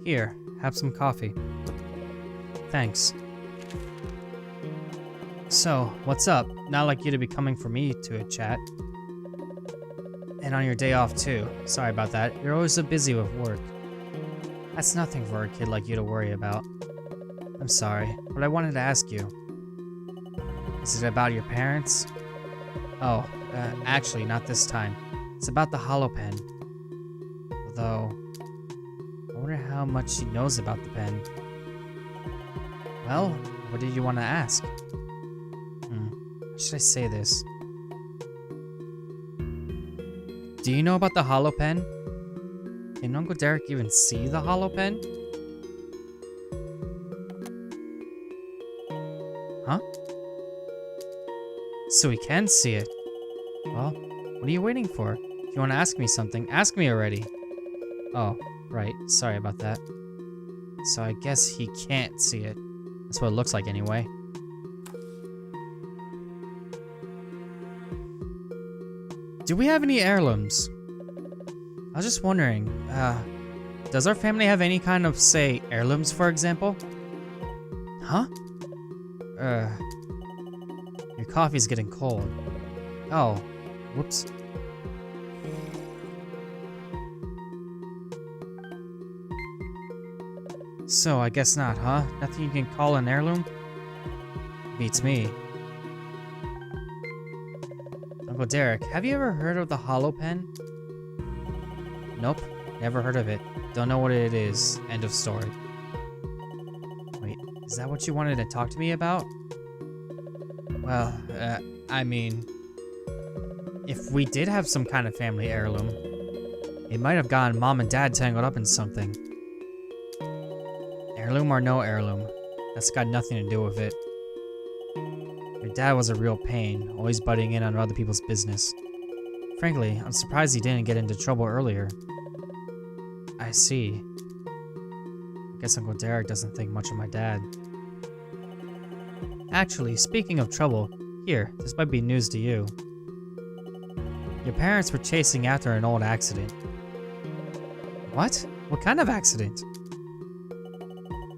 Here, have some coffee. Thanks. So, what's up? Not like you to be coming for me to a chat. And on your day off too. Sorry about that. You're always so busy with work. That's nothing for a kid like you to worry about. I'm sorry, but I wanted to ask you. Is it about your parents? Oh, actually, not this time. It's about the hollow pen. Although, I wonder how much she knows about the pen. Well, what did you want to ask? How should I say this? Do you know about the hollow pen? Can Uncle Derek even see the hollow pen? Huh? So he can see it. Well, what are you waiting for? If you want to ask me something, ask me already. Oh, right. Sorry about that. So I guess he can't see it. That's what it looks like anyway. Do we have any heirlooms? I was just wondering, does our family have any kind of, say, heirlooms, for example? Huh? Your coffee's getting cold. Oh, whoops. So, I guess not, huh? Nothing you can call an heirloom? Beats me. Uncle Derek, have you ever heard of the hollow pen? Nope, never heard of it. Don't know what it is. End of story. Wait, is that what you wanted to talk to me about? Well, I mean, if we did have some kind of family heirloom, it might have gotten Mom and Dad tangled up in something. Heirloom or no heirloom, that's got nothing to do with it. Your dad was a real pain, always butting in on other people's business. Frankly, I'm surprised he didn't get into trouble earlier. I see. I guess Uncle Derek doesn't think much of my dad. Actually, speaking of trouble, here, this might be news to you. Your parents were chasing after an old accident. What? What kind of accident?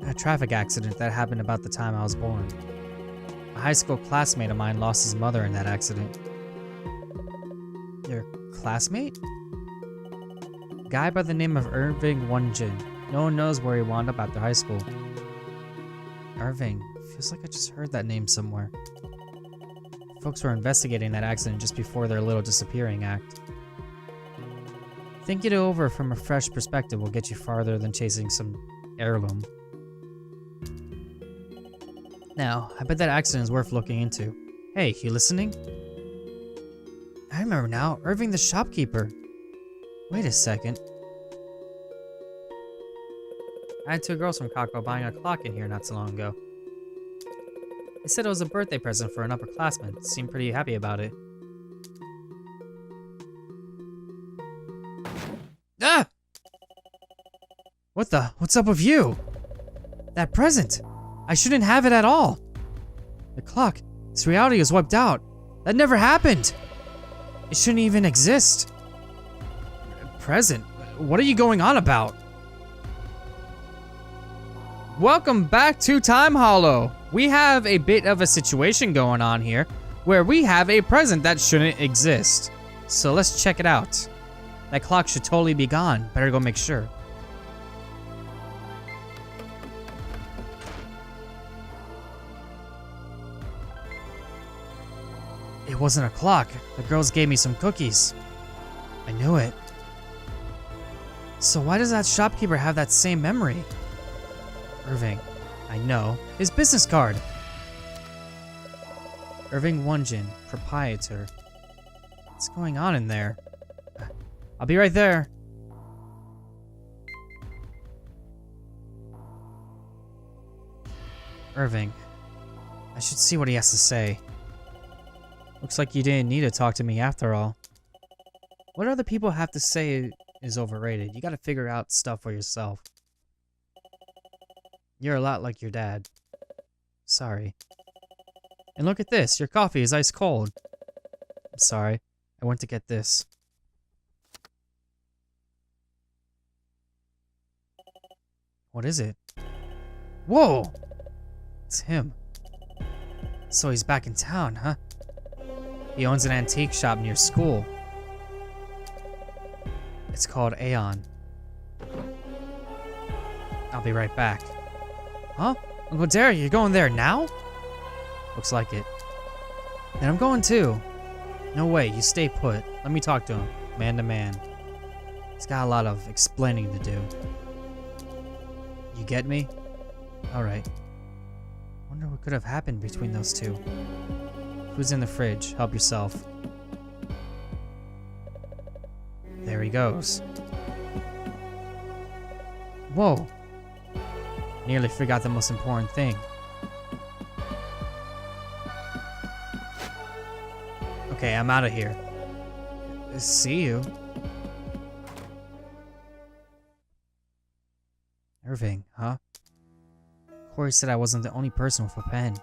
A traffic accident that happened about the time I was born. A high school classmate of mine lost his mother in that accident. Your classmate? A guy by the name of Irving Wonjin. No one knows where he wound up after high school. Irving. Feels like I just heard that name somewhere. Folks were investigating that accident just before their little disappearing act. Thinking it over from a fresh perspective will get you farther than chasing some heirloom. Now, I bet that accident is worth looking into. Hey, you listening? I remember now, Irving the shopkeeper. Wait a second. I had two girls from Kako buying a clock in here not so long ago. They said it was a birthday present for an upperclassman. Seemed pretty happy about it. Ah! What's up with you? That present! I shouldn't have it at all! The clock, this reality is wiped out. That never happened! It shouldn't even exist. Present? What are you going on about? Welcome back to Time Hollow. We have a bit of a situation going on here where we have a present that shouldn't exist. So let's check it out. That clock should totally be gone. Better go make sure. It wasn't a clock. The girls gave me some cookies. I knew it. So why does that shopkeeper have that same memory? Irving. I know. His business card. Irving Wonjin, proprietor. What's going on in there? I'll be right there. Irving. I should see what he has to say. Looks like you didn't need to talk to me after all. What other people have to say is overrated. You gotta figure out stuff for yourself. You're a lot like your dad. Sorry. And look at this. Your coffee is ice cold. I'm sorry. I went to get this. What is it? Whoa! It's him. So he's back in town, huh? He owns an antique shop near school. It's called Aeon. I'll be right back. Huh? Uncle Derek, you're going there now? Looks like it. Then I'm going too. No way, you stay put. Let me talk to him, man to man. He's got a lot of explaining to do. You get me? Alright. Wonder what could have happened between those two. Food's in the fridge. Help yourself. There he goes. Whoa. Nearly forgot the most important thing. Okay, I'm out of here. See you. Irving, huh? Corey said I wasn't the only person with a pen.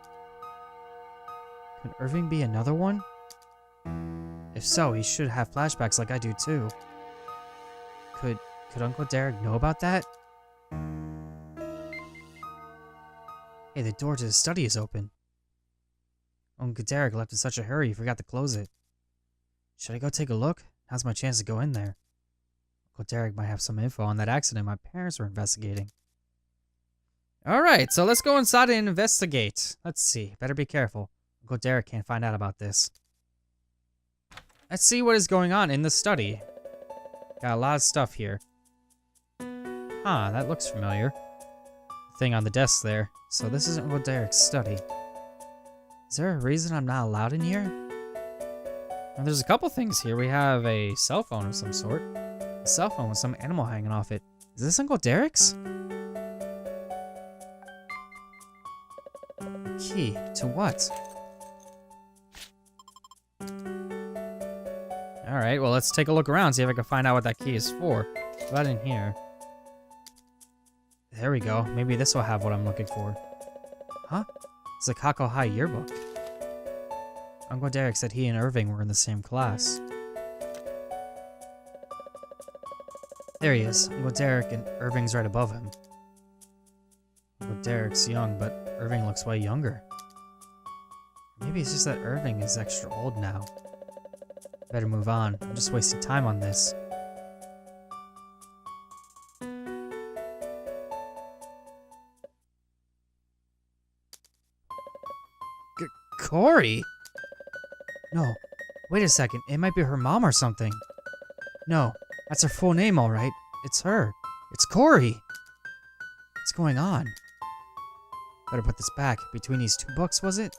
Could Irving be another one? If so, he should have flashbacks like I do too. Could Uncle Derek know about that? Hey, the door to the study is open. Uncle Derek left in such a hurry he forgot to close it. Should I go take a look? Now's my chance to go in there. Uncle Derek might have some info on that accident my parents were investigating. Alright, so let's go inside and investigate. Let's see. Better be careful. Uncle Derek can't find out about this. Let's see what is going on in the study. Got a lot of stuff here. Huh, that looks familiar. Thing on the desk there. So this isn't Uncle Derek's study. Is there a reason I'm not allowed in here? Well, there's a couple things here. We have a cell phone of some sort. A cell phone with some animal hanging off it. Is this Uncle Derek's? A key to what? Alright, well let's take a look around, see if I can find out what that key is for. Right in here. There we go. Maybe this will have what I'm looking for. Huh? It's a Kako High yearbook. Uncle Derek said he and Irving were in the same class. There he is. Uncle Derek and Irving's right above him. Uncle Derek's young, but Irving looks way younger. Maybe it's just that Irving is extra old now. Better move on. I'm just wasting time on this. Corey? No. Wait a second. It might be her mom or something. No. That's her full name, all right. It's her. It's Corey. What's going on? Better put this back. Between these two books, was it?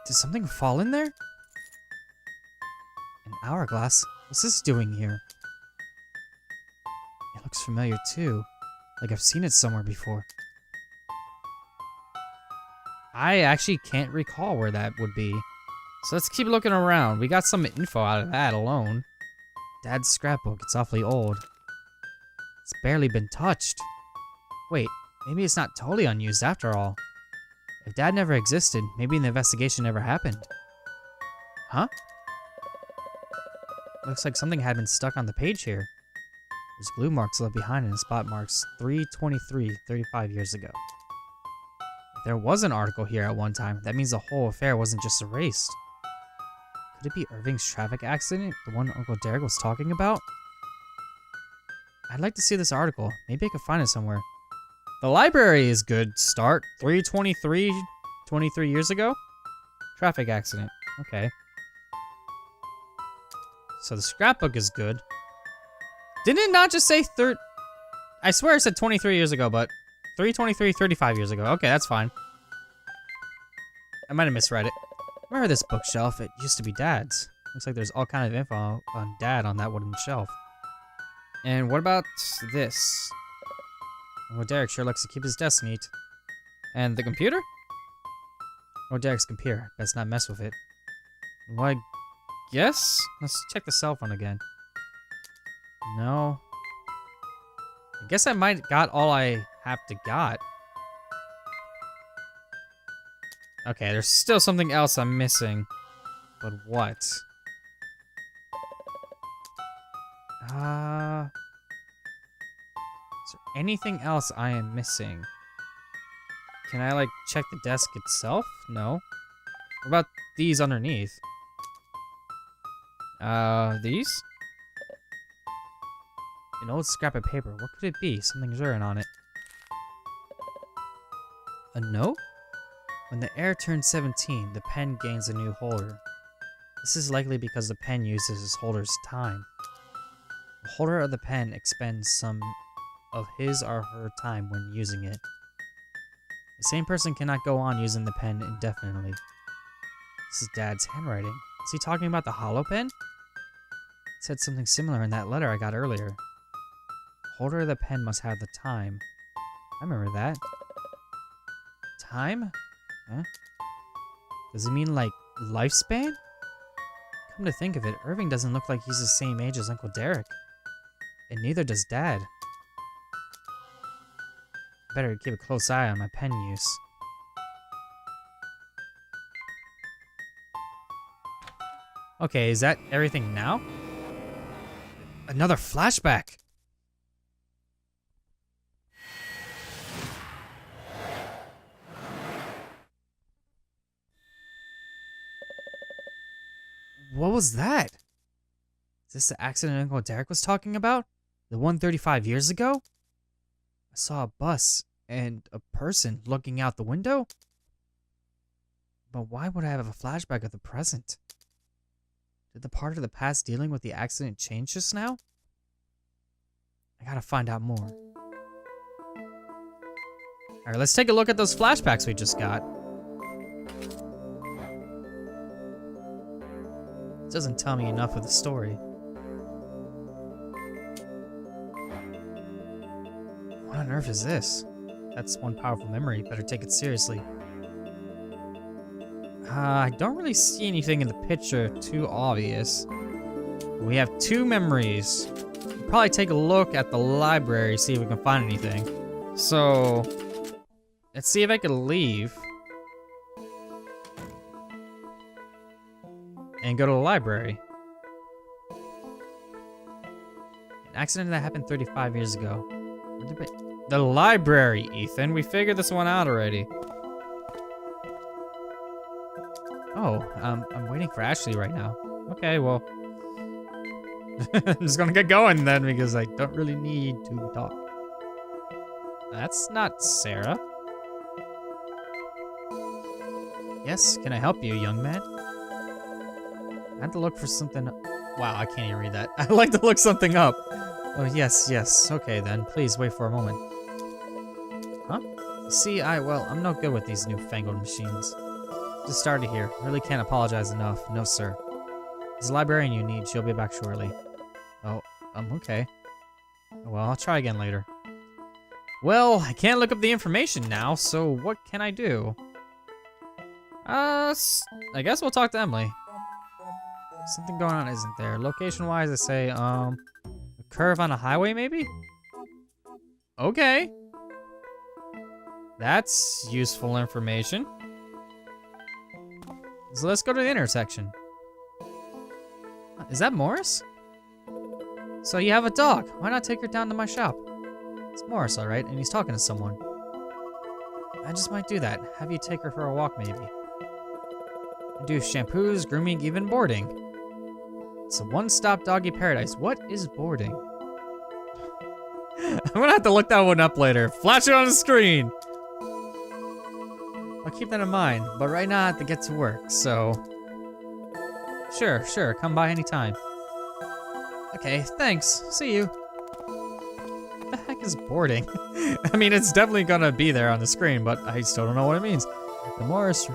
Did something fall in there? An hourglass? What's this doing here? It looks familiar too. Like I've seen it somewhere before. I actually can't recall where that would be. So let's keep looking around. We got some info out of that alone. Dad's scrapbook. It's awfully old. It's barely been touched. Wait, maybe it's not totally unused after all. If Dad never existed, maybe the investigation never happened. Huh? Looks like something had been stuck on the page here. There's glue marks left behind and spot marks 3/23, 35 years ago. If there was an article here at one time, that means the whole affair wasn't just erased. Could it be Irving's traffic accident, the one Uncle Derek was talking about? I'd like to see this article. Maybe I could find it somewhere. The library is good start. 3/23, 23 years ago? Traffic accident. Okay. So the scrapbook is good. Didn't it not just say I swear it said 23 years ago, but 3/23, 35 years ago. Okay, that's fine. I might have misread it. Remember this bookshelf? It used to be Dad's. Looks like there's all kind of info on Dad on that wooden shelf. And what about this? Well, Derek sure likes to keep his desk neat. And the computer? Oh, Derek's computer. Best not mess with it. Well, I guess? Let's check the cell phone again. No. I guess I might got all I have to got. Okay, there's still something else I'm missing. But what? Is there anything else I am missing? Can I, like, check the desk itself? No. What about these underneath? These? An old scrap of paper. What could it be? Something's written on it. A note? When the heir turns 17, the pen gains a new holder. This is likely because the pen uses its holder's time. The holder of the pen expends some of his or her time when using it. The same person cannot go on using the pen indefinitely. This is Dad's handwriting. Is he talking about the hollow pen? It said something similar in that letter I got earlier. The holder of the pen must have the time. I remember that. Time? Huh? Does it mean, like, lifespan? Come to think of it, Irving doesn't look like he's the same age as Uncle Derek. And neither does Dad. Better keep a close eye on my pen use. Okay, is that everything now? Another flashback! What was that? Is this the accident Uncle Derek was talking about? The one 35 years ago? I saw a bus and a person looking out the window? But why would I have a flashback of the present? Did the part of the past dealing with the accident change just now? I gotta find out more. Alright, let's take a look at those flashbacks we just got. It doesn't tell me enough of the story. What on earth is this? That's one powerful memory. Better take it seriously. I don't really see anything in the picture too obvious. We have 2 memories. We'll probably take a look at the library, see if we can find anything. So, let's see if I can leave. And go to the library. An accident that happened 35 years ago. The library, Ethan. We figured this one out already. Oh, I'm waiting for Ashley right now. Okay, well. I'm just gonna get going then because I don't really need to talk. That's not Sarah. Yes, can I help you, young man? I had to look for something. Wow, I can't even read that. I'd like to look something up. Oh, yes. Okay, then. Please wait for a moment. Huh? You see, I'm no good with these newfangled machines. Just started here. Really can't apologize enough. No, sir. There's a librarian you need. She'll be back shortly. Oh, okay. Well, I'll try again later. Well, I can't look up the information now, so what can I do? I guess we'll talk to Emily. Something going on, isn't there? Location-wise, I say, a curve on a highway, maybe? Okay. That's useful information. So let's go to the intersection. Is that Morris? So you have a dog. Why not take her down to my shop? It's Morris, all right, and he's talking to someone. I just might do that. Have you take her for a walk, maybe. I do shampoos, grooming, even boarding. It's a one-stop doggy paradise. What is boarding? I'm gonna have to look that one up later. Flash it on the screen. I'll keep that in mind, but right now I have to get to work, so... Sure, come by anytime. Okay, thanks. See you. What the heck is boarding? I mean, it's definitely gonna be there on the screen, but I still don't know what it means. The Morris...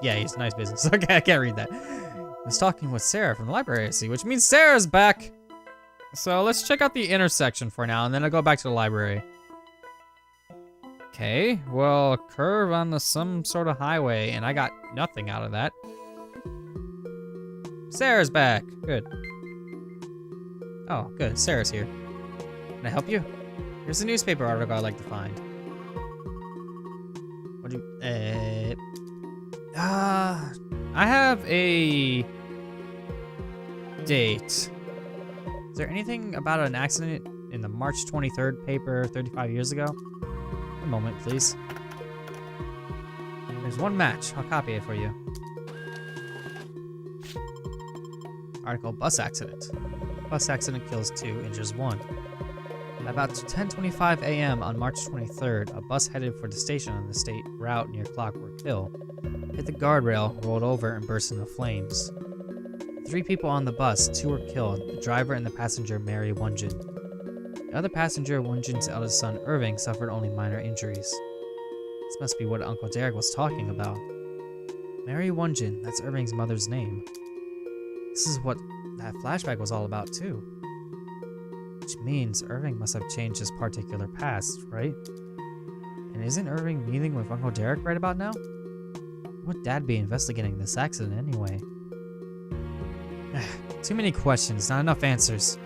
yeah, he's nice business. Okay, I can't read that. I was talking with Sarah from the library, I see, which means Sarah's back. So let's check out the intersection for now, and then I'll go back to the library. Okay, well, curve on some sort of highway, and I got nothing out of that. Sarah's back. Good. Oh, good. Sarah's here. Can I help you? Here's a newspaper article I'd like to find. What do you... I have a... date. Is there anything about an accident in the March 23rd paper 35 years ago? A moment, please. There's one match. I'll copy it for you. Article, bus accident. Bus accident kills 2, injures 1. At about 10:25 a.m. on March 23rd, a bus headed for the station on the state route near Clockwork Hill hit the guardrail, rolled over, and burst into flames. 3 people on the bus, 2 were killed, the driver and the passenger Mary Wungen. The other passenger, Wungen's eldest son Irving, suffered only minor injuries. This must be what Uncle Derek was talking about. Mary Wungen, that's Irving's mother's name. This is what that flashback was all about too. Which means Irving must have changed his particular past, right? And isn't Irving meeting with Uncle Derek right about now? Would Dad be investigating this accident anyway? Too many questions, not enough answers.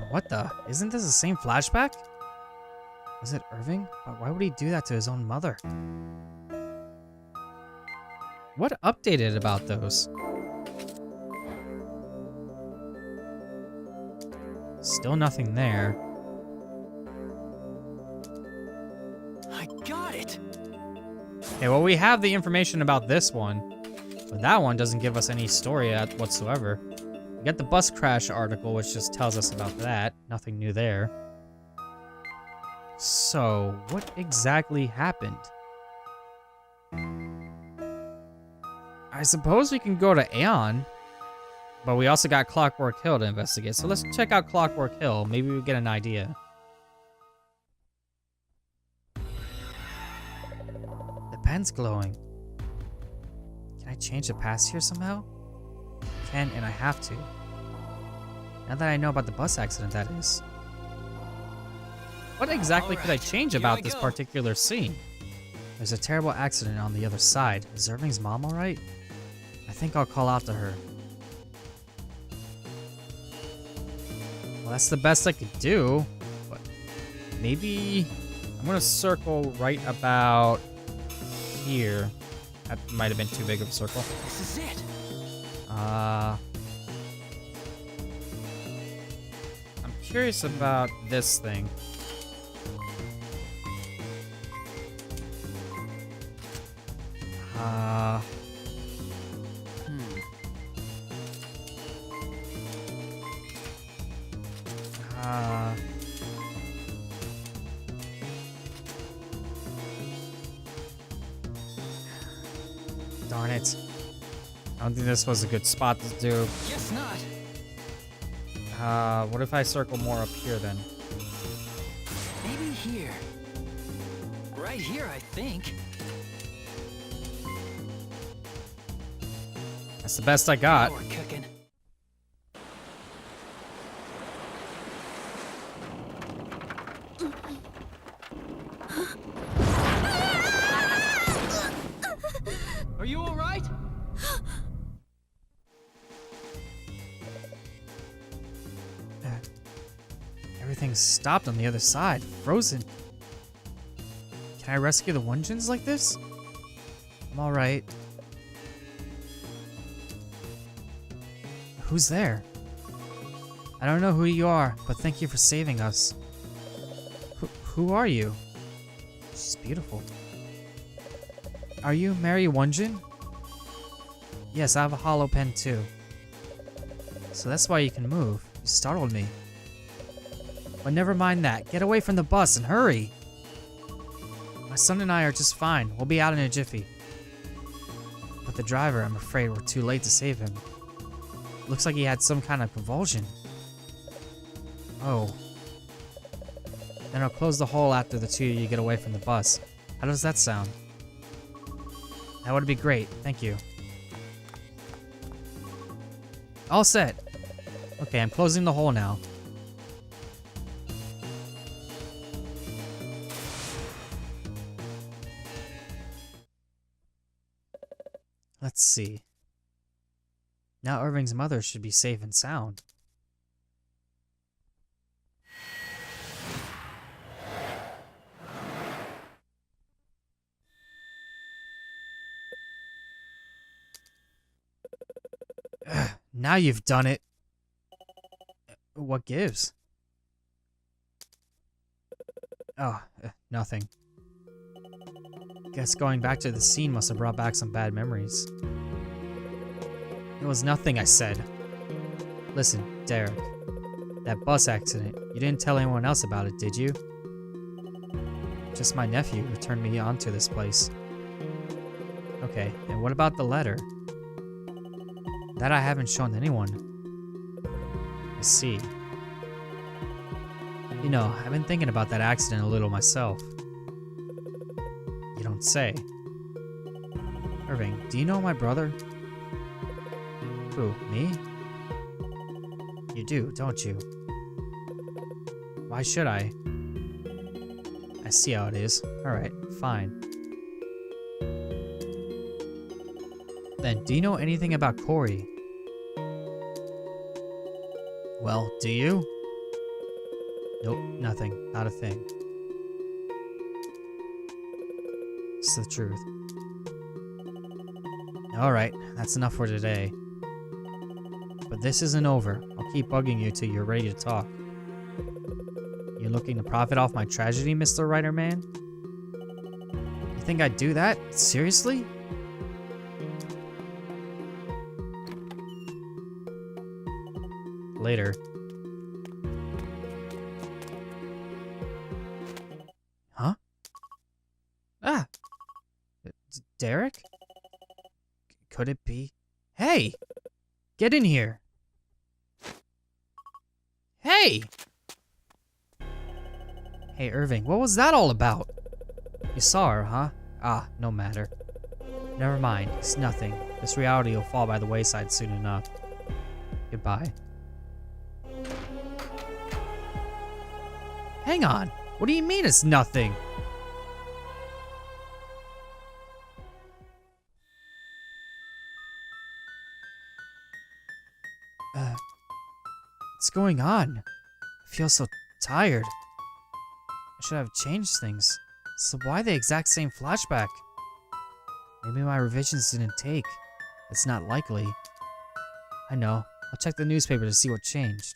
What the? Isn't this the same flashback? Was it Irving? But why would he do that to his own mother? What updated about those? Still nothing there. I got it. Okay, well, we have the information about this one, but that one doesn't give us any story whatsoever. We got the bus crash article, which just tells us about that. Nothing new there. So, what exactly happened? I suppose we can go to Aeon, but we also got Clockwork Hill to investigate. So let's check out Clockwork Hill. Maybe we get an idea. The pen's glowing. Can I change the past here somehow? I can, and I have to. Now that I know about the bus accident, that is. What exactly could I change about this particular scene? There's a terrible accident on the other side. Is Irving's mom alright? I think I'll call out to her. Well, that's the best I could do. But maybe I'm gonna circle right about here. That might have been too big of a circle. This is it. I'm curious about this thing. Darn it. I don't think this was a good spot to do. Guess not. What if I circle more up here then? Maybe here. Right here, I think. That's the best I got. Now we're cooking. Are you all right? Everything's stopped on the other side, frozen. Can I rescue the Wungens like this? I'm alright. Who's there? I don't know who you are, but thank you for saving us. Who are you? She's beautiful. Are you Mary Wungen? Yes, I have a hollow pen too. So that's why you can move. You startled me. But never mind that. Get away from the bus and hurry. My son and I are just fine. We'll be out in a jiffy. But the driver, I'm afraid we're too late to save him. Looks like he had some kind of convulsion. Oh. Then I'll close the hole after the two of you get away from the bus. How does that sound? That would be great. Thank you. All set. Okay, I'm closing the hole now. Let's see. Now Irving's mother should be safe and sound. Now you've done it. What gives? Oh, nothing. Guess going back to the scene must have brought back some bad memories. It was nothing, I said. Listen, Derek. That bus accident, you didn't tell anyone else about it, did you? Just my nephew who turned me onto this place. Okay, and what about the letter? That I haven't shown anyone. I see. You know, I've been thinking about that accident a little myself. You don't say. Irving, do you know my brother? Who, me? You do, don't you? Why should I? I see how it is. Alright, fine. Then, do you know anything about Corey? Well, do you? Nope, nothing. Not a thing. It's the truth. Alright, that's enough for today. But this isn't over. I'll keep bugging you till you're ready to talk. You looking to profit off my tragedy, Mr. Writer Man? You think I'd do that? Seriously? Later. Huh? Ah! It's Derek? Could it be? Hey! Get in here! Hey! Hey, Irving, what was that all about? You saw her, huh? Ah, no matter. Never mind, it's nothing. This reality will fall by the wayside soon enough. Goodbye. Hang on! What do you mean it's nothing? What's going on? I feel so tired. I should have changed things. So why the exact same flashback? Maybe my revisions didn't take. It's not likely. I know. I'll check the newspaper to see what changed.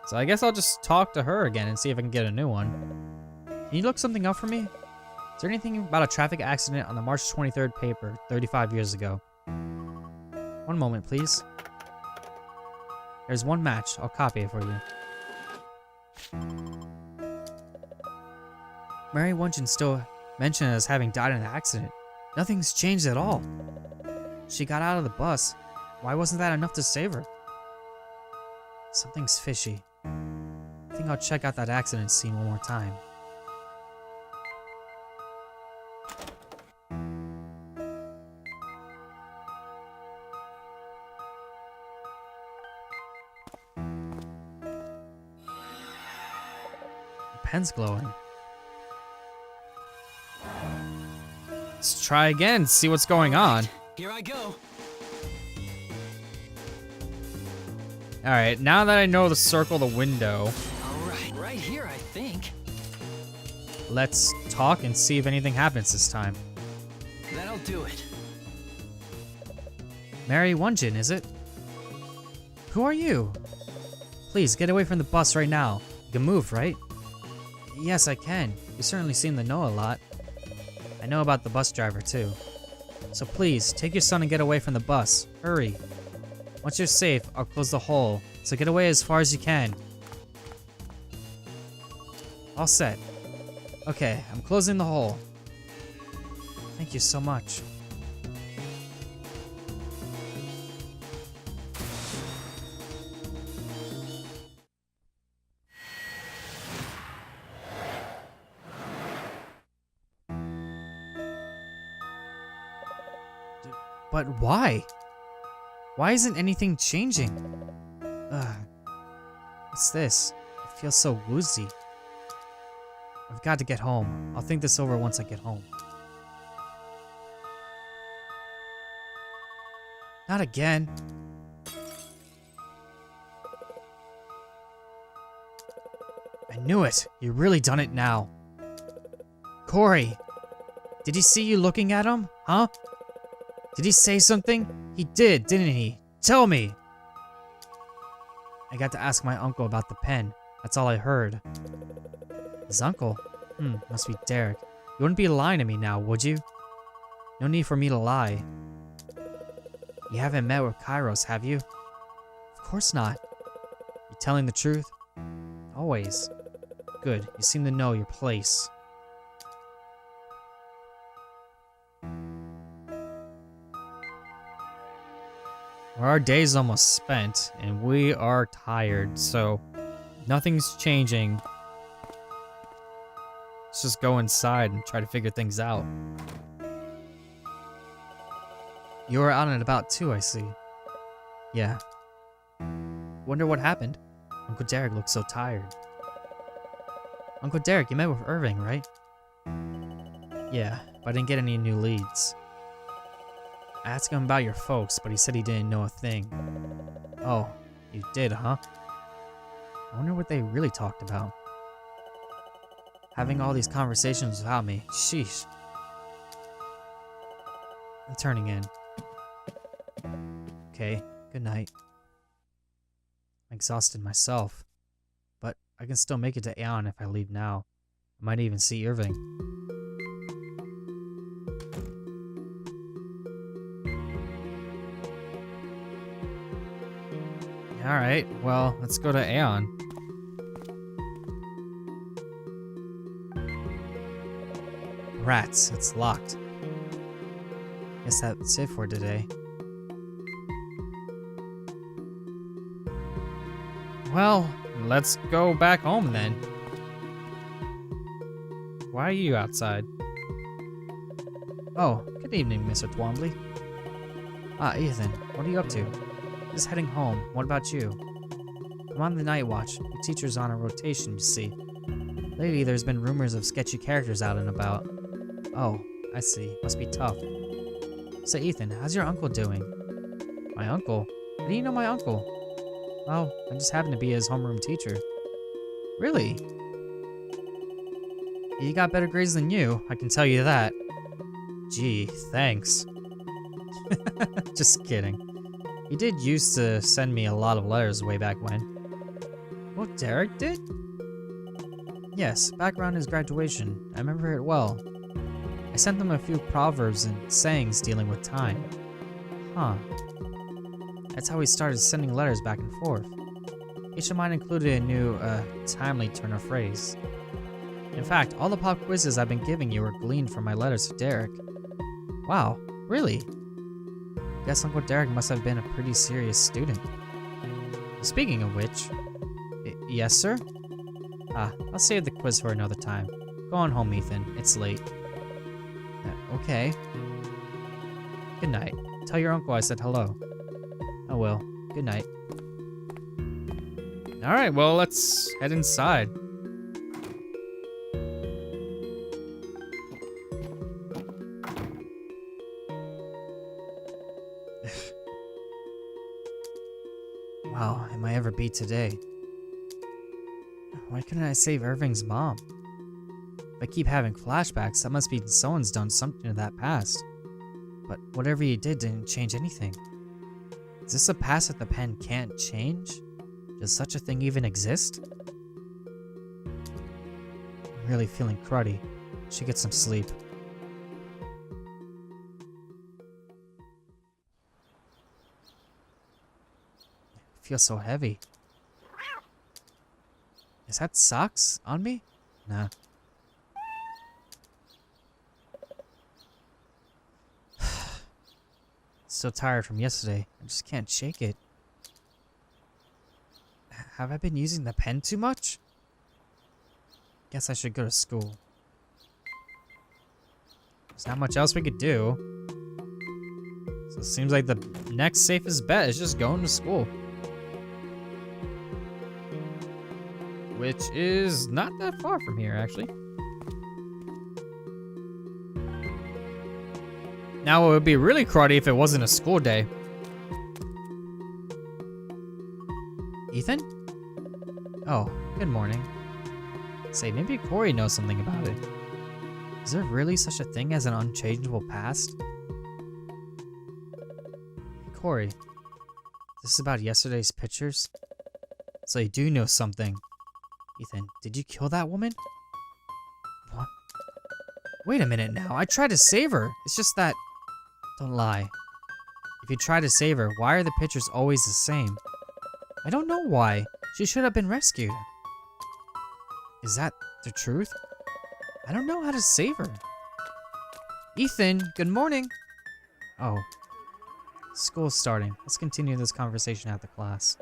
So I guess I'll just talk to her again and see if I can get a new one. Can you look something up for me? Is there anything about a traffic accident on the March 23rd paper 35 years ago? One moment, please. There's one match. I'll copy it for you. Mary Wunjan still mentioned as having died in the accident. Nothing's changed at all. She got out of the bus. Why wasn't that enough to save her? Something's fishy. I think I'll check out that accident scene one more time. The pen's glowing. Let's try again, see what's going on. Here I go. Alright, now that I know to circle the window, Alright, right here, I think. let's talk and see if anything happens this time. That'll do it. Mary Wunjan, is it? Who are you? Please, get away from the bus right now. You can move, right? Yes, I can. You certainly seem to know a lot. I know about the bus driver, too. So please, take your son and get away from the bus. Hurry. Once you're safe, I'll close the hole. So get away as far as you can. All set. Okay, I'm closing the hole. Thank you so much. But why? Why isn't anything changing? Ugh. What's this? I feel so woozy. I've got to get home. I'll think this over once I get home. Not again. I knew it. You really done it now. Corey. Did he see you looking at him? Huh? Did he say something? He did, didn't he? Tell me! I got to ask my uncle about the pen. That's all I heard. His uncle? Must be Derek. You wouldn't be lying to me now, would you? No need for me to lie. You haven't met with Chronos, have you? Of course not. You telling the truth? Always. Good, you seem to know your place. Our day's almost spent, and we are tired, so nothing's changing. Let's just go inside and try to figure things out. You were out and about too, I see. Yeah. Wonder what happened? Uncle Derek looks so tired. Uncle Derek, you met with Irving, right? Yeah, but I didn't get any new leads. I asked him about your folks, but he said he didn't know a thing. Oh, you did, huh? I wonder what they really talked about. Having all these conversations without me, sheesh. I'm turning in. Okay, good night. I'm exhausted myself, but I can still make it to Aeon if I leave now. I might even see Irving. Alright, well, let's go to Aeon. Rats, it's locked. Guess that's it for today. Well, let's go back home then. Why are you outside? Oh, good evening, Mr. Twombly. Ah, Ethan, what are you up to? Just heading home. What about you? I'm on the night watch. The teacher's on a rotation, you see. Lately, there's been rumors of sketchy characters out and about. Oh, I see. Must be tough. So, Ethan, how's your uncle doing? My uncle? How do you know my uncle? Well, I just happen to be his homeroom teacher. Really? He got better grades than you, I can tell you that. Gee, thanks. Just kidding. He did used to send me a lot of letters way back when. What, Derek did? Yes, back around his graduation. I remember it well. I sent him a few proverbs and sayings dealing with time. Huh. That's how we started sending letters back and forth. Each of mine included a new, timely turn of phrase. In fact, all the pop quizzes I've been giving you were gleaned from my letters to Derek. Wow, really? Guess Uncle Derek must have been a pretty serious student. Speaking of which... yes, sir? Ah, I'll save the quiz for another time. Go on home, Ethan. It's late. Okay. Good night. Tell your uncle I said hello. I will. Good night. Alright, well, let's head inside. Wow, it might ever be today. Why couldn't I save Irving's mom? If I keep having flashbacks, that must mean someone's done something to that past. But whatever he did didn't change anything. Is this a past that the pen can't change? Does such a thing even exist? I'm really feeling cruddy. Should get some sleep. I feel so heavy. Is that socks on me? Nah. Still tired from yesterday. I just can't shake it. Have I been using the pen too much? Guess I should go to school. There's not much else we could do. So it seems like the next safest bet is just going to school. Which is not that far from here, actually. Now, it would be really cruddy if it wasn't a school day. Ethan? Oh, good morning. Say, maybe Corey knows something about it. Is there really such a thing as an unchangeable past? Hey, Corey, this is about yesterday's pictures? So you do know something. Ethan, did you kill that woman? What? Wait a minute now. I tried to save her. It's just that... Don't lie. If you try to save her, why are the pictures always the same? I don't know why. She should have been rescued. Is that the truth? I don't know how to save her. Ethan, good morning. Oh. School's starting. Let's continue this conversation after class.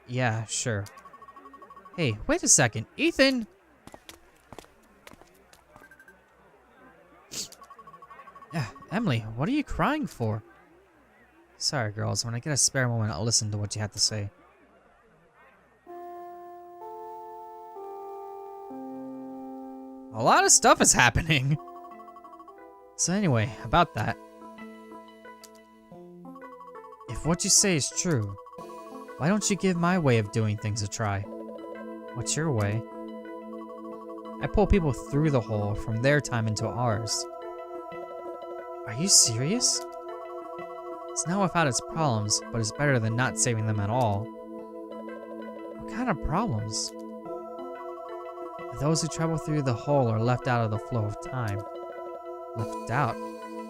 Yeah, sure. Hey, wait a second. Ethan! Emily, what are you crying for? Sorry, girls. When I get a spare moment, I'll listen to what you have to say. A lot of stuff is happening. So anyway, about that. If what you say is true, why don't you give my way of doing things a try? What's your way? I pull people through the hole from their time into ours. Are you serious? It's not without its problems, but it's better than not saving them at all. What kind of problems? Those who travel through the hole are left out of the flow of time. Left out?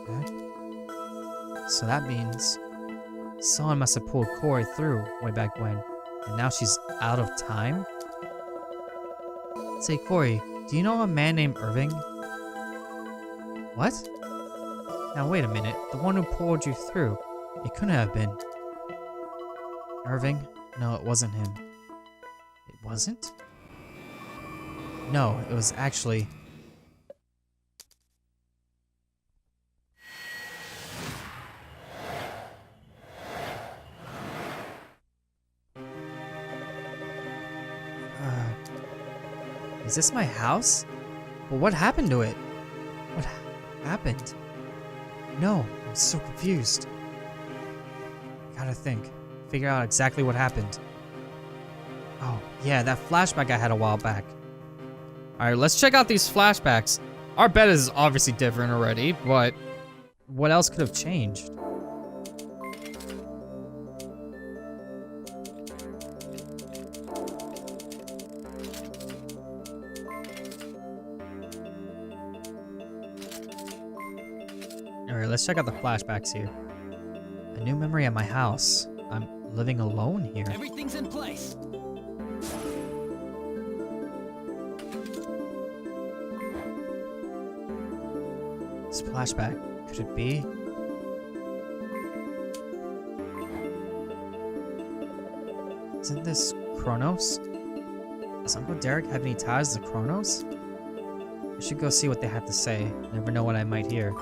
Okay. So that means someone must have pulled Corey through way back when, and now she's out of time? Say, Corey, do you know a man named Irving? What? Now wait a minute, the one who pulled you through. It couldn't have been. Irving? No, it wasn't him. It wasn't? No, it was actually... Is this my house? Well, what happened to it? What happened? No, I'm so confused. Gotta think. Figure out exactly what happened. Oh, yeah, that flashback I had a while back. Alright, let's check out these flashbacks. Our bed is obviously different already, but what else could have changed? Alright, let's check out the flashbacks here. A new memory at my house. I'm living alone here. Everything's in place. This flashback, could it be? Isn't this Chronos? Does Uncle Derek have any ties to Chronos? I should go see what they have to say. Never know what I might hear.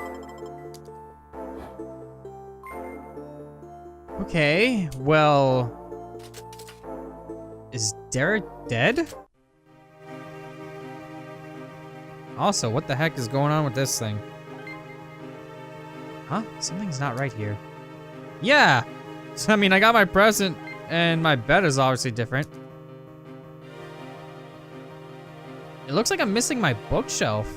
Okay, well... Is Derek dead? Also, what the heck is going on with this thing? Huh? Something's not right here. Yeah! I mean, I got my present, and my bed is obviously different. It looks like I'm missing my bookshelf.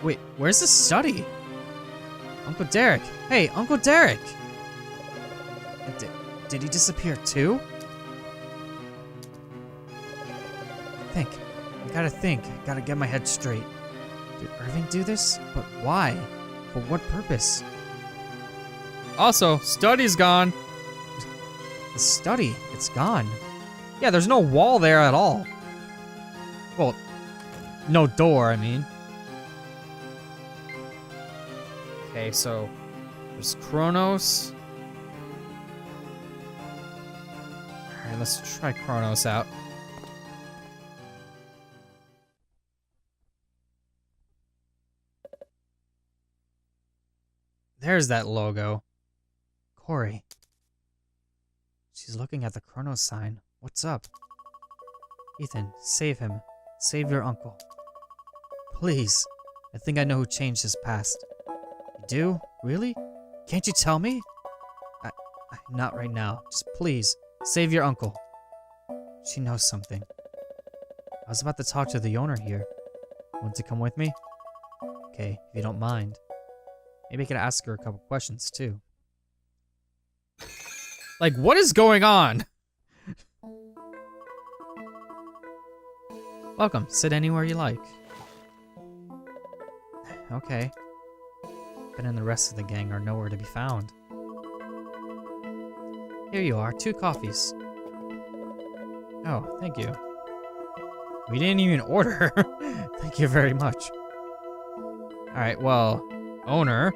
Wait, where's the study? Uncle Derek. Hey, Uncle Derek! Did he disappear too? Think. I gotta think. I gotta get my head straight. Did Irving do this? But why? For what purpose? Also, study's gone. The study, it's gone. Yeah, there's no wall there at all. Well, no door, I mean. Okay, so there's Chronos. Alright, let's try Chronos out. There's that logo. Corey. She's looking at the Chronos sign. What's up? Ethan, save him. Save your uncle. Please. I think I know who changed his past. You do? Really? Can't you tell me? Not right now. Just please, save your uncle. She knows something. was about to talk to the owner here. Want to come with me? Okay, if you don't mind. Maybe I could ask her a couple questions, too. Like, what is going on? Welcome. Sit anywhere you like. Okay. Ben and the rest of the gang are nowhere to be found. Here you are, 2 coffees. Oh, thank you. We didn't even order. Thank you very much. Alright, well, owner.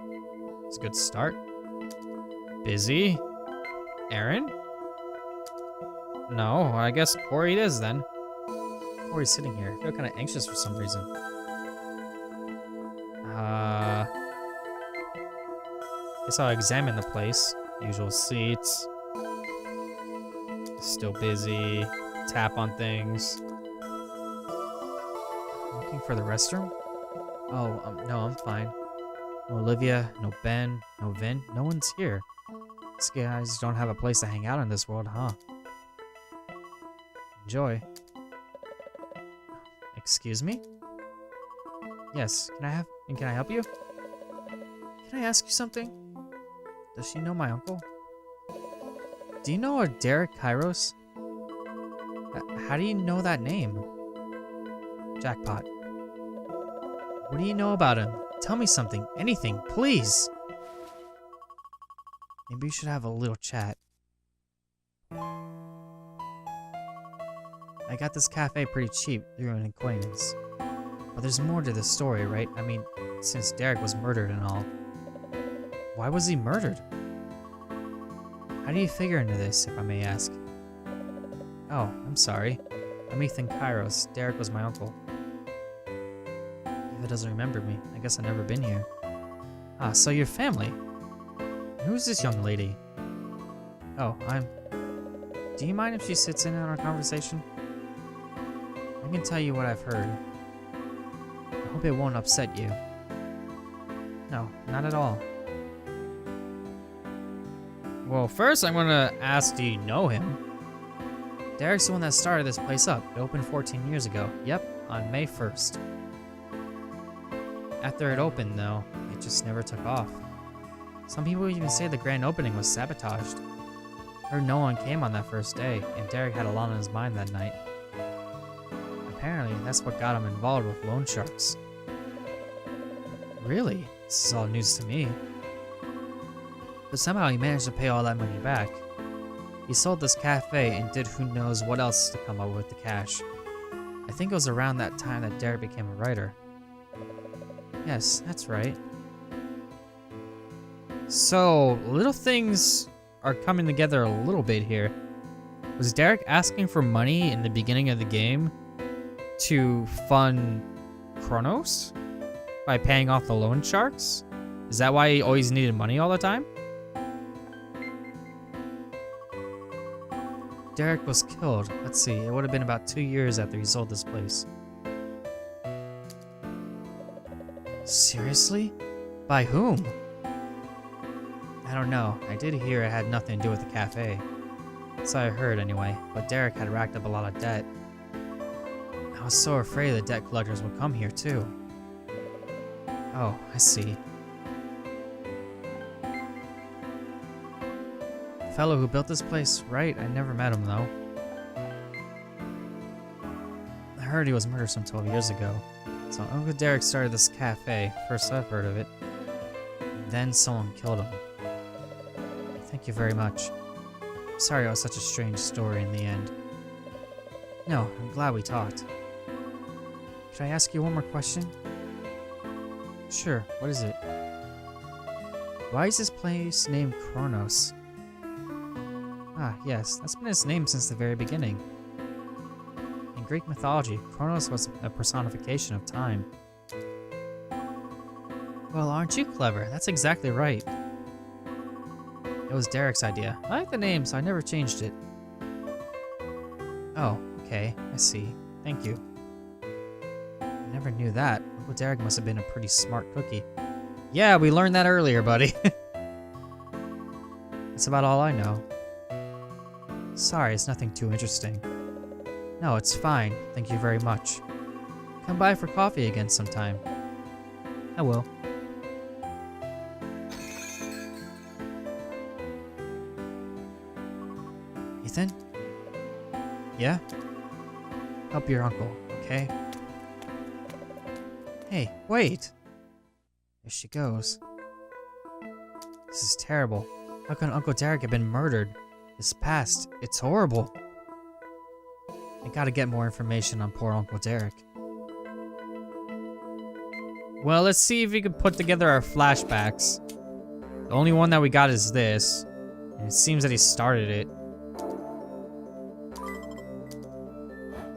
It's a good start. Busy. Aaron? No, I guess Corey it is then. Corey's sitting here. I feel kind of anxious for some reason. Guess I'll examine the place. Usual seats. Still busy. Tap on things. Looking for the restroom? Oh, no, I'm fine. No Olivia, no Ben, no Vin. No one's here. These guys don't have a place to hang out in this world, huh? Enjoy. Excuse me? Yes, can I help you? Can I ask you something? Does she know my uncle? Do you know a Derek Chronos? How do you know that name? Jackpot. What do you know about him? Tell me something. Anything, please. Maybe we should have a little chat. I got this cafe pretty cheap through an acquaintance. But there's more to the story, right? I mean, since Derek was murdered and all. Why was he murdered? How do you figure into this, if I may ask? Oh, I'm sorry. I'm Ethan Kairos. Derek was my uncle. Eva doesn't remember me. I guess I've never been here. Ah, so you're family. Who's this young lady? Oh, Do you mind if she sits in on our conversation? I can tell you what I've heard. I hope it won't upset you. No, not at all. Well, first I'm gonna ask, do you know him? Derek's the one that started this place up. It opened 14 years ago. Yep, on May 1st. After it opened, though, it just never took off. Some people even say the grand opening was sabotaged. Heard no one came on that first day, and Derek had a lot on his mind that night. Apparently, that's what got him involved with loan sharks. Really? This is all news to me. But somehow he managed to pay all that money back. He sold this cafe and did who knows what else to come up with the cash. I think it was around that time that Derek became a writer. Yes, that's right. So, little things are coming together a little bit here. Was Derek asking for money in the beginning of the game to fund Chronos? By paying off the loan sharks? Is that why he always needed money all the time? Derek was killed. Let's see, it would have been about 2 years after he sold this place. Seriously? By whom? I don't know. I did hear it had nothing to do with the cafe. So I heard anyway, but Derek had racked up a lot of debt. I was so afraid the debt collectors would come here too. Oh, I see. The fellow who built this place, right? I never met him though. I heard he was murdered some 12 years ago. So Uncle Derek started this cafe, first I've heard of it. And then someone killed him. Thank you very much. Sorry it was such a strange story in the end. No, I'm glad we talked. Could I ask you one more question? Sure, what is it? Why is this place named Chronos? Ah, yes, that's been its name since the very beginning. In Greek mythology, Chronos was a personification of time. Well, aren't you clever? That's exactly right. It was Derek's idea. I like the name, so I never changed it. Oh, okay, I see. Thank you. I never knew that. Uncle Derek must have been a pretty smart cookie. Yeah, we learned that earlier, buddy. That's about all I know. Sorry, it's nothing too interesting. No, it's fine. Thank you very much. Come by for coffee again sometime. I will. Ethan? Yeah? Help your uncle, okay? Hey, wait! There she goes. This is terrible. How could Uncle Derek have been murdered? This past, it's horrible. I gotta get more information on poor Uncle Derek. Well, let's see if we can put together our flashbacks. The only one that we got is this. And it seems that he started it.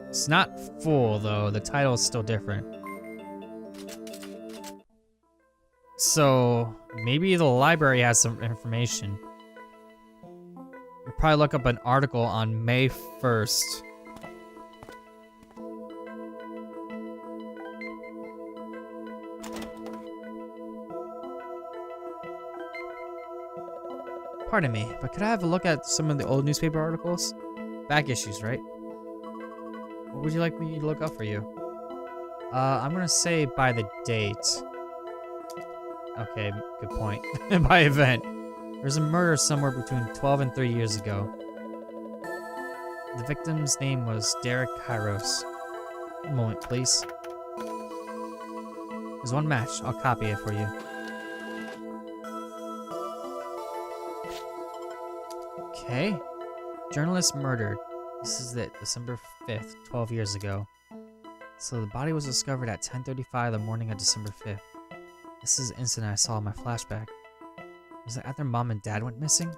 It's not full, though. The title is still different. So, maybe the library has some information. We'll probably look up an article on May 1st. Pardon me, but could I have a look at some of the old newspaper articles? Back issues, right? What would you like me to look up for you? I'm gonna say by the date. Okay, good point. By event. There's a murder somewhere between 12 and 3 years ago. The victim's name was Derek Chronos. One moment, please. There's one match. I'll copy it for you. Okay. Journalist murdered. This is it. December 5th, 12 years ago. So the body was discovered at 10:35 the morning of December 5th. This is the incident I saw in my flashback. Was it after Mom and Dad went missing?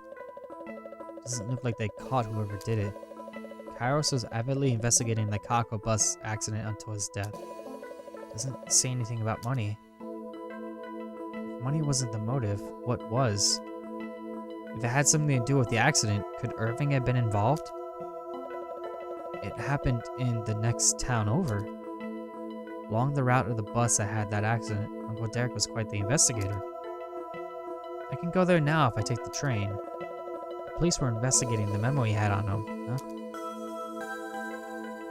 Doesn't look like they caught whoever did it. Kairos was avidly investigating the Kako bus accident until his death. Doesn't say anything about money. If money wasn't the motive, what was? If it had something to do with the accident, could Irving have been involved? It happened in the next town over. Along the route of the bus that had that accident, Uncle Derek was quite the investigator. I can go there now if I take the train. The police were investigating the memo he had on him, huh?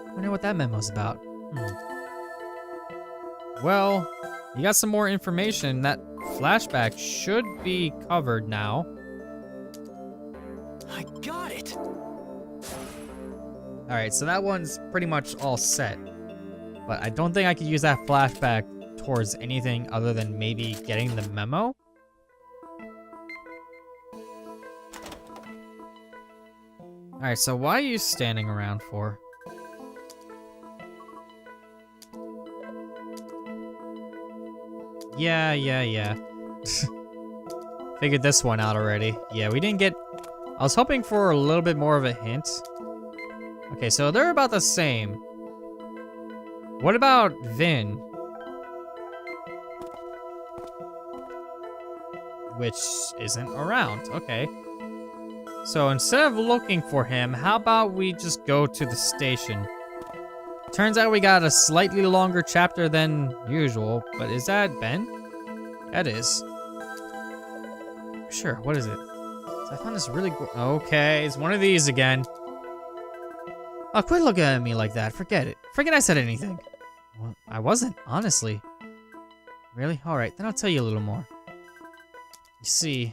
I wonder what that memo's about. Well, you got some more information. That flashback should be covered now. I got it. Alright, so that one's pretty much all set. But I don't think I could use that flashback towards anything other than maybe getting the memo. Alright, so why are you standing around for? Yeah. Figured this one out already. Yeah, we didn't get... I was hoping for a little bit more of a hint. Okay, so they're about the same. What about Vin? Which isn't around. Okay. So instead of looking for him, how about we just go to the station? Turns out we got a slightly longer chapter than usual, but is that Ben? That is. Sure, what is it? So I found this really okay, it's one of these again. Oh, quit looking at me like that. Forget it. Forget I said anything. Well, I wasn't, honestly. Really? Alright, then I'll tell you a little more. You see...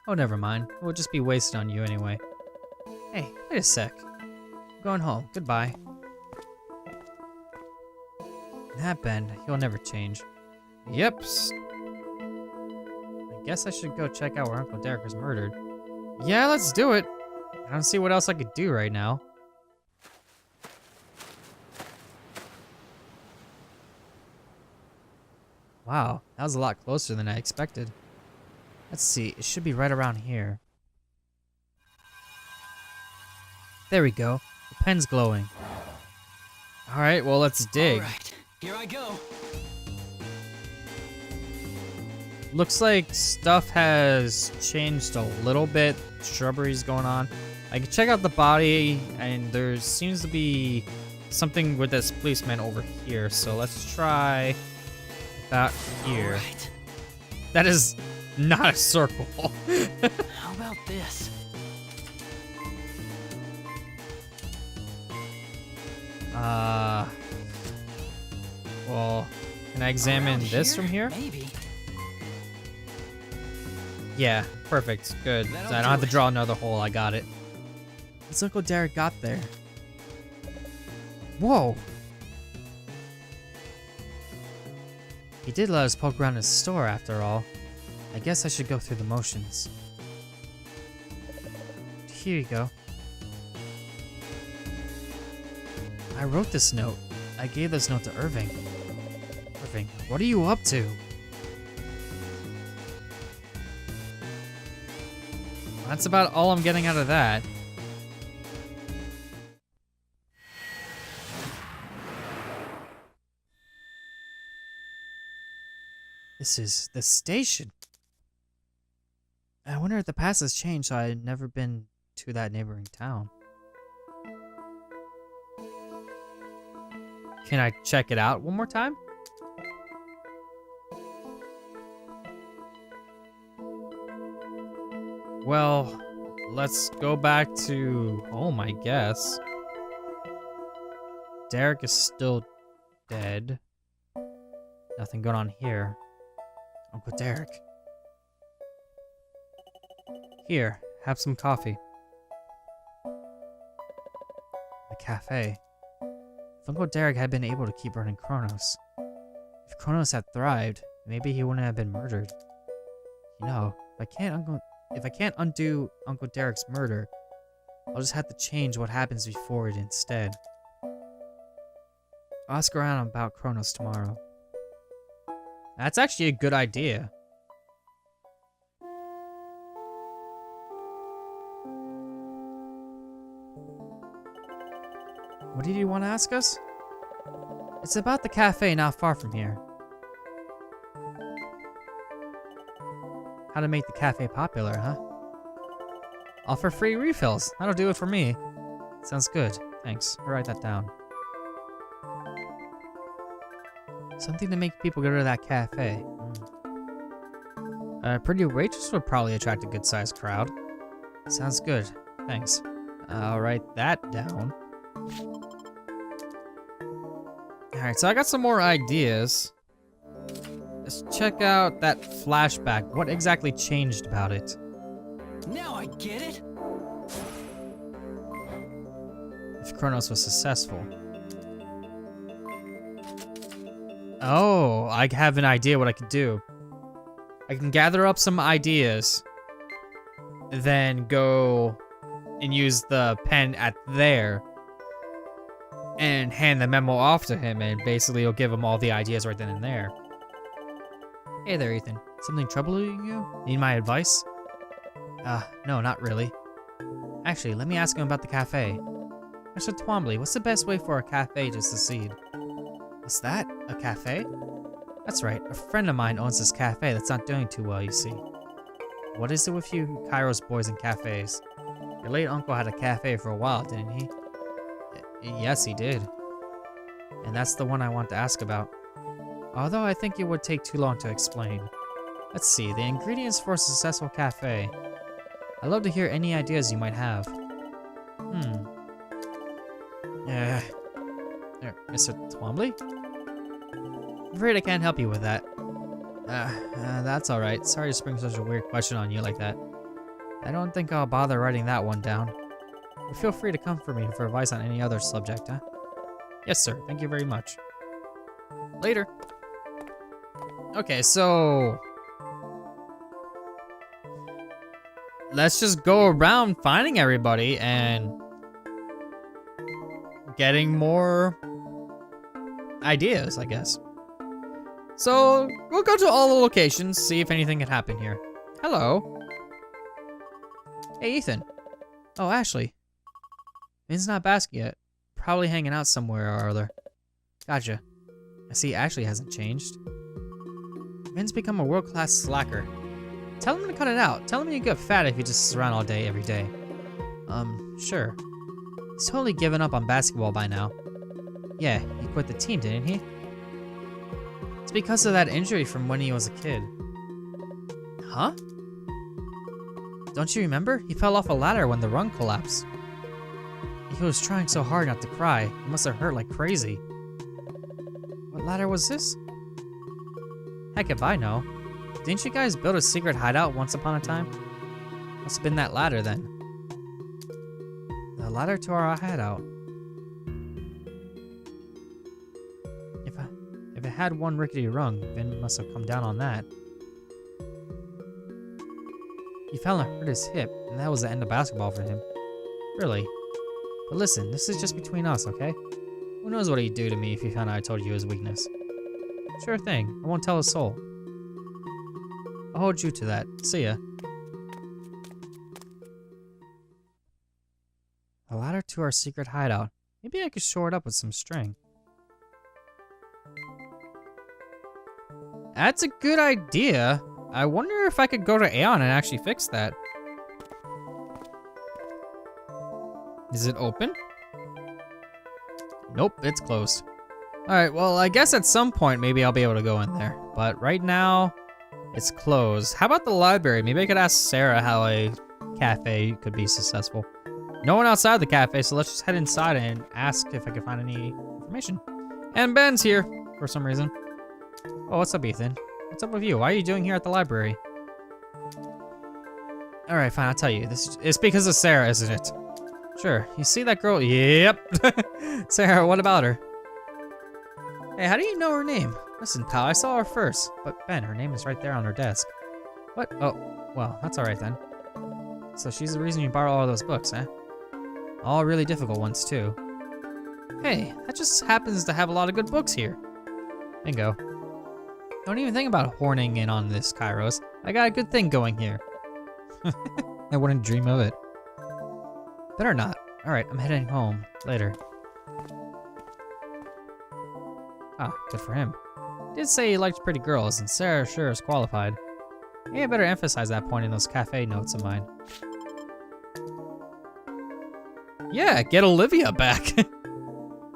Oh, never mind. It will just be wasted on you anyway. Hey, wait a sec. I'm going home. Goodbye. That Ben, he'll never change. Yep. I guess I should go check out where Uncle Derek was murdered. Yeah, let's do it. I don't see what else I could do right now. Wow, that was a lot closer than I expected. Let's see, it should be right around here. There we go. The pen's glowing. Alright, well, let's dig. Alright, here I go. Looks like stuff has changed a little bit. Shrubbery's going on. I can check out the body, and there seems to be something with this policeman over here. So let's try about here. Alright. That is not a circle. How about this? Well, can I examine Around this from here? Maybe. Yeah, perfect. Good. So That'll I don't have do to it. draw another hole. I got it. Let's look what Derek got there. Whoa! He did let us poke around his store after all. I guess I should go through the motions. Here you go. I wrote this note. I gave this note to Irving. Irving, what are you up to? That's about all I'm getting out of that. This is the station. I wonder if the past has changed, so I've never been to that neighboring town. Can I check it out one more time? Well, let's go back to home, I guess. Derek is still dead. Nothing going on here. Uncle Derek. Here, have some coffee. The cafe. If Uncle Derek had been able to keep running Chronos, if Chronos had thrived, maybe he wouldn't have been murdered. You know, if I can't undo Uncle Derek's murder, I'll just have to change what happens before it instead. I'll ask around about Chronos tomorrow. That's actually a good idea. What did you want to ask us? It's about the cafe not far from here. How to make the cafe popular, huh? Offer free refills. That'll do it for me. Sounds good. Thanks. I'll write that down. Something to make people go to that cafe. A pretty waitress would probably attract a good-sized crowd. Sounds good. Thanks. I'll write that down. Alright, so I got some more ideas. Let's check out that flashback. What exactly changed about it? Now I get it. If Chronos was successful. Oh, I have an idea what I could do. I can gather up some ideas, then go and use the pen at there and hand the memo off to him, and basically he'll give him all the ideas right then and there. Hey there, Ethan. Something troubling you? Need my advice? No, not really. Actually, let me ask him about the cafe. Mr. Twombly, what's the best way for a cafe to succeed? What's that? A cafe? That's right, a friend of mine owns this cafe that's not doing too well, you see. What is it with you Kairos boys and cafes? Your late uncle had a cafe for a while, didn't he? Yes, he did. And that's the one I want to ask about. Although I think it would take too long to explain. Let's see, the ingredients for a successful cafe. I'd love to hear any ideas you might have. Mr. Twombly? I'm afraid I can't help you with that. That's alright. Sorry to spring such a weird question on you like that. I don't think I'll bother writing that one down. But feel free to come for me for advice on any other subject, huh? Yes, sir. Thank you very much. Later. Okay, so... let's just go around finding everybody and... getting more... ideas, I guess. So, we'll go to all the locations, see if anything can happen here. Hello. Hey, Ethan. Oh, Ashley. Vin's not basking yet. Probably hanging out somewhere or other. Gotcha. I see Ashley hasn't changed. Vin's become a world-class slacker. Tell him to cut it out. Tell him you get fat if he just sits around all day, every day. Sure. He's totally given up on basketball by now. Yeah, he quit the team, didn't he? It's because of that injury from when he was a kid. Huh? Don't you remember? He fell off a ladder when the run collapsed. He was trying so hard not to cry. It must have hurt like crazy. What ladder was this? Heck if I know. Didn't you guys build a secret hideout once upon a time? Must have been that ladder then. The ladder to our hideout. If it had one rickety rung, Vin must have come down on that. He fell and hurt his hip, and that was the end of basketball for him. Really. But listen, this is just between us, okay? Who knows what he'd do to me if he found out I told you his weakness. Sure thing, I won't tell a soul. I'll hold you to that. See ya. A ladder to our secret hideout. Maybe I could shore it up with some string. That's a good idea. I wonder if I could go to Aeon and actually fix that. Is it open? Nope, it's closed. Alright, well, I guess at some point maybe I'll be able to go in there. But right now, it's closed. How about the library? Maybe I could ask Sarah how a cafe could be successful. No one outside the cafe, so let's just head inside and ask if I can find any information. And Ben's here, for some reason. Oh, what's up, Ethan? What's up with you? Why are you doing here at the library? Alright, fine, I'll tell you. It's because of Sarah, isn't it? Sure. You see that girl? Yep. Sarah, what about her? Hey, how do you know her name? Listen, pal, I saw her first. But Ben, her name is right there on her desk. What? Oh, well, that's alright then. So she's the reason you borrow all those books, eh? All really difficult ones, too. Hey, that just happens to have a lot of good books here. Bingo. Don't even think about horning in on this, Kairos. I got a good thing going here. I wouldn't dream of it. Better not. Alright, I'm heading home. Later. Ah, good for him. He did say he liked pretty girls, and Sarah sure is qualified. Maybe I better emphasize that point in those cafe notes of mine. Yeah, get Olivia back!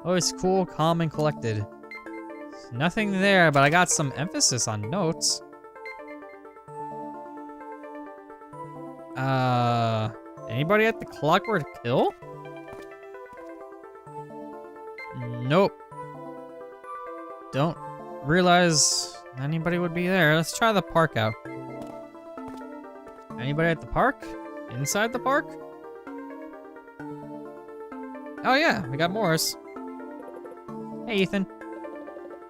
Always cool, calm, and collected. Nothing there, but I got some emphasis on notes. Anybody at the Clockwork Hill? Nope. Don't realize anybody would be there. Let's try the park out. Anybody at the park? Inside the park? Oh yeah, we got Morris. Hey, Ethan.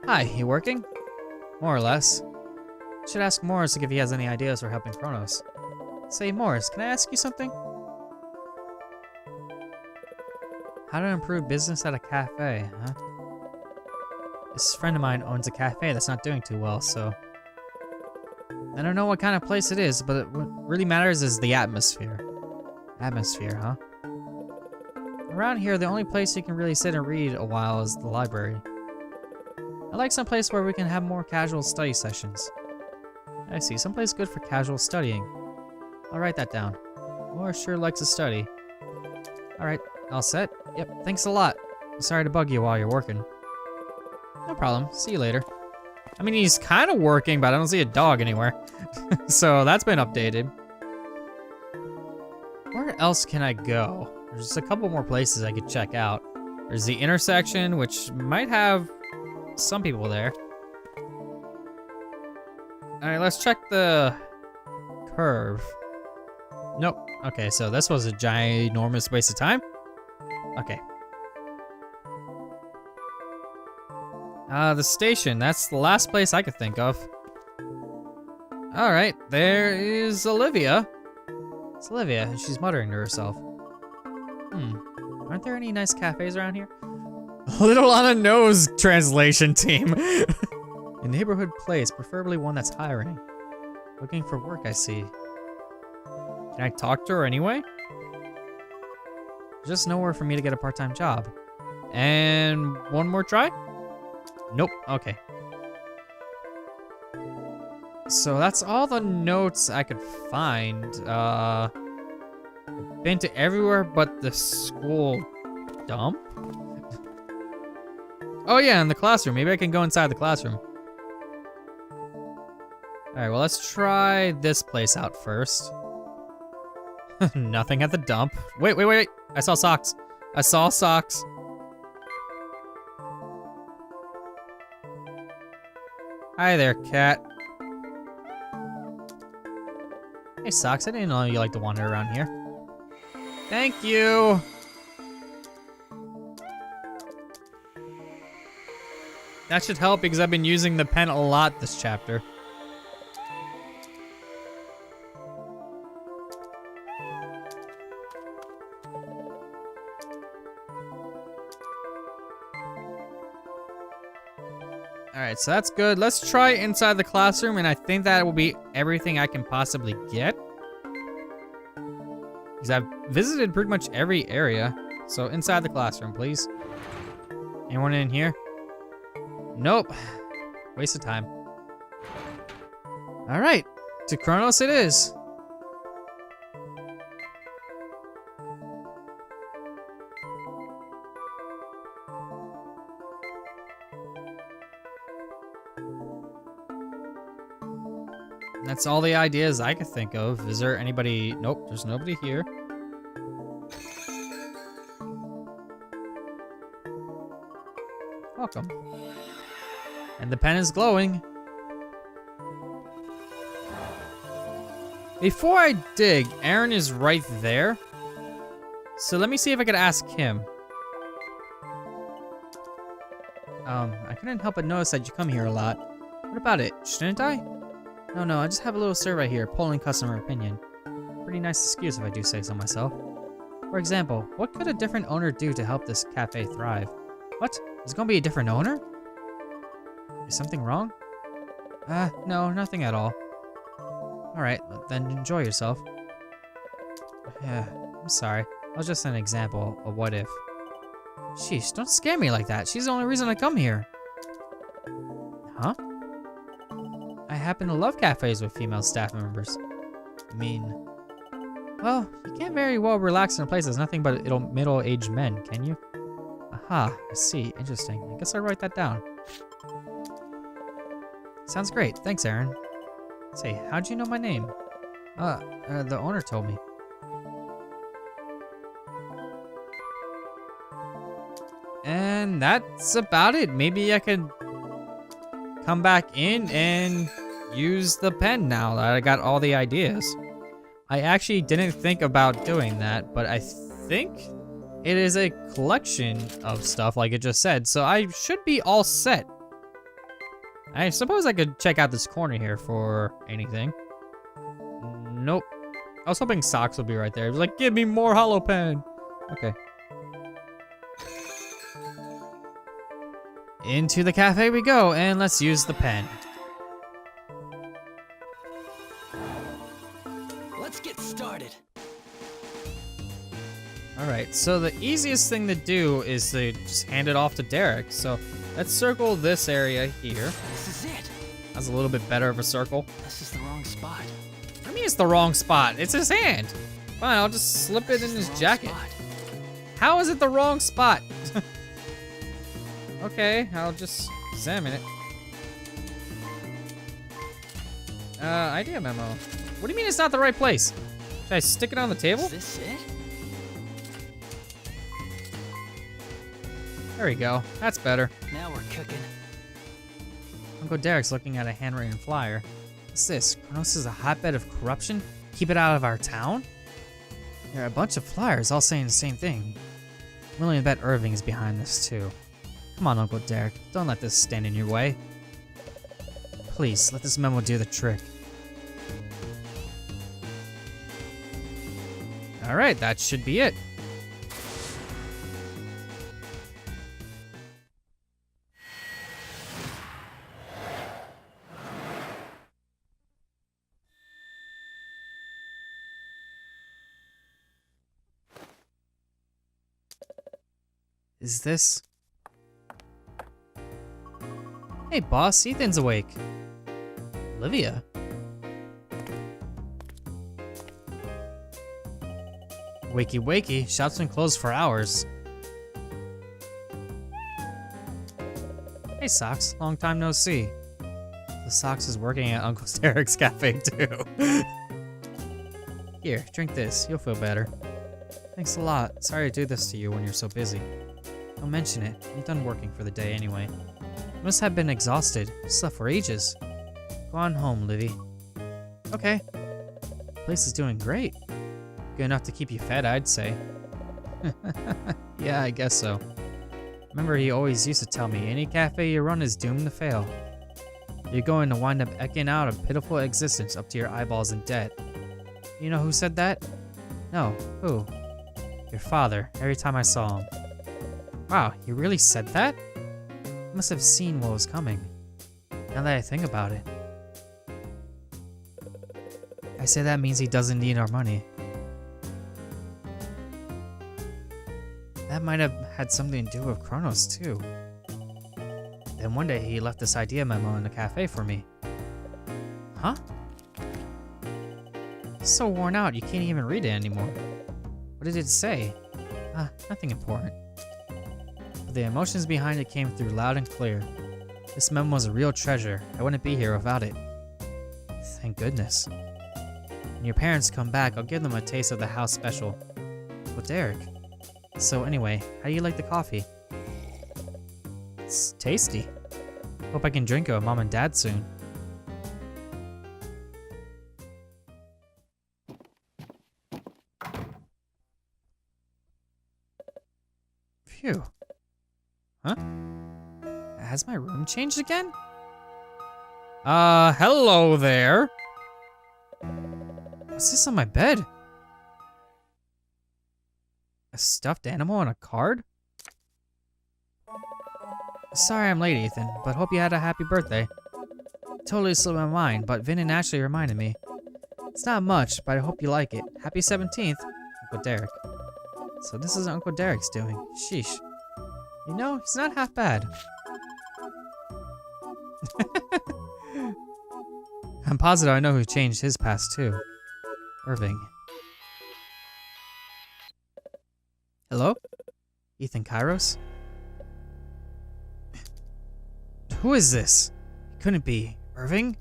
Hi, you working? More or less. Should ask Morris if he has any ideas for helping Chronos. Say, Morris, can I ask you something? How to improve business at a cafe, huh? This friend of mine owns a cafe that's not doing too well, so... I don't know what kind of place it is, but what really matters is the atmosphere. Atmosphere, huh? Around here, the only place you can really sit and read a while is the library. I like some place where we can have more casual study sessions. I see, someplace good for casual studying. I'll write that down. Morris sure likes to study. Alright, all set? Yep, thanks a lot. Sorry to bug you while you're working. No problem, see you later. I mean, he's kind of working, but I don't see a dog anywhere. So that's been updated. Where else can I go? There's a couple more places I could check out. There's the intersection, which might have some people there. Alright, let's check the curve. Nope. Okay, so this was a ginormous waste of time. Okay. The station. That's the last place I could think of. Alright, there is Olivia. It's Olivia, and she's muttering to herself. Aren't there any nice cafes around here? Little on the nose translation team. A neighborhood place, preferably one that's hiring. Looking for work, I see. Can I talk to her anyway? Just nowhere for me to get a part-time job. And one more try? Nope, okay. So that's all the notes I could find. I've been to everywhere but the school dump? Oh yeah, in the classroom. Maybe I can go inside the classroom. Alright, well let's try this place out first. Nothing at the dump. Wait. I saw socks. I saw socks. Hi there, cat. Hey, Socks, I didn't know you like to wander around here. Thank you! That should help because I've been using the pen a lot this chapter. Alright, so that's good. Let's try inside the classroom, and I think that will be everything I can possibly get. Because I've visited pretty much every area. So inside the classroom, please. Anyone in here? Nope. Waste of time. Alright, to Chronos it is. That's all the ideas I could think of. Is there anybody? Nope, there's nobody here. Welcome. And the pen is glowing. Before I dig, Aaron is right there. So let me see if I could ask him. I couldn't help but notice that you come here a lot. What about it? Shouldn't I? No, I just have a little survey here, polling customer opinion. Pretty nice excuse if I do say so myself. For example, what could a different owner do to help this cafe thrive? What? There's gonna be a different owner? Is something wrong? No, nothing at all. Alright, then enjoy yourself. Yeah, I'm sorry. That was just an example of what if. Sheesh, don't scare me like that. She's the only reason I come here. Huh? I happen to love cafes with female staff members. I mean, well, you can't very well relax in a place that's nothing but middle-aged men, can you? Aha, I see. Interesting. I guess I'll write that down. Sounds great. Thanks, Aaron. Say, how'd you know my name? The owner told me. And that's about it. Maybe I could come back in and use the pen now that I got all the ideas. I actually didn't think about doing that, but I think it is a collection of stuff like it just said, so I should be all set. I suppose I could check out this corner here for anything. Nope. I was hoping Socks would be right there. He was like, give me more hollow pen. Okay. Into the cafe we go, and let's use the pen. Let's get started. Alright, so the easiest thing to do is to just hand it off to Derek. So let's circle this area here. This is it. That's a little bit better of a circle. This is the wrong spot. I mean, it's the wrong spot. It's his hand. Fine, I'll just slip it in his jacket. Spot. How is it the wrong spot? Okay, I'll just examine it. Idea memo. What do you mean it's not the right place? Should I stick it on the table? Is this it? There we go. That's better. Now we're cooking. Uncle Derek's looking at a handwritten flyer. What's this? Chronos is a hotbed of corruption? Keep it out of our town? There are a bunch of flyers all saying the same thing. I'm willing to bet Irving is behind this too. Come on, Uncle Derek. Don't let this stand in your way. Please, let this memo do the trick. Alright, that should be it. Is this... Hey boss, Ethan's awake. Olivia? Wakey wakey, shop's been closed for hours. Hey Socks, long time no see. The Socks is working at Uncle Derek's cafe too. Here, drink this, you'll feel better. Thanks a lot. Sorry to do this to you when you're so busy. Don't mention it. I'm done working for the day anyway. You must have been exhausted. You slept for ages. Go on home, Livy. Okay. The place is doing great. Good enough to keep you fed, I'd say. Yeah, I guess so. Remember, he always used to tell me, any cafe you run is doomed to fail. You're going to wind up eking out a pitiful existence up to your eyeballs in debt. You know who said that? No, who? Your father, every time I saw him. Wow, he really said that? He must have seen what was coming. Now that I think about it. I say that means he doesn't need our money. That might have had something to do with Chronos, too. Then one day he left this idea memo in the cafe for me. Huh? It's so worn out you can't even read it anymore. What did it say? Nothing important. But the emotions behind it came through loud and clear. This memo was a real treasure. I wouldn't be here without it. Thank goodness. When your parents come back, I'll give them a taste of the house special. Well, Derek. So anyway, how do you like the coffee? It's tasty. Hope I can drink it with Mom and Dad soon. Phew. Huh? Has my room changed again? Hello there. What's this on my bed? A stuffed animal and a card? Sorry I'm late, Ethan, but hope you had a happy birthday. Totally slipped my mind, but Vin and Ashley reminded me. It's not much, but I hope you like it. Happy 17th, Uncle Derek. So this is Uncle Derek's doing. Sheesh. You know, he's not half bad. I'm positive I know who changed his past too. Irving. Hello? Ethan Kairos? Who is this? It couldn't be Irving?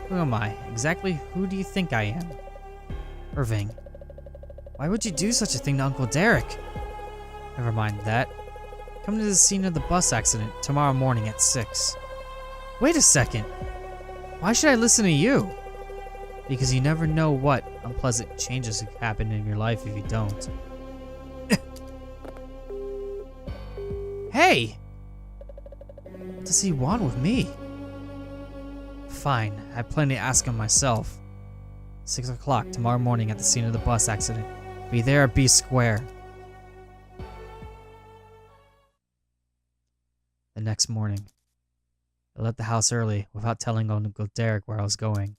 Who am I? Exactly who do you think I am? Irving. Why would you do such a thing to Uncle Derek? Never mind that. Come to the scene of the bus accident tomorrow morning at 6. Wait a second. Why should I listen to you? Because you never know what unpleasant changes could happen in your life if you don't. Hey! What does he want with me? Fine, I plan to ask him myself. 6 o'clock tomorrow morning at the scene of the bus accident. Be there at B Square. The next morning, I left the house early without telling Uncle Derek where I was going.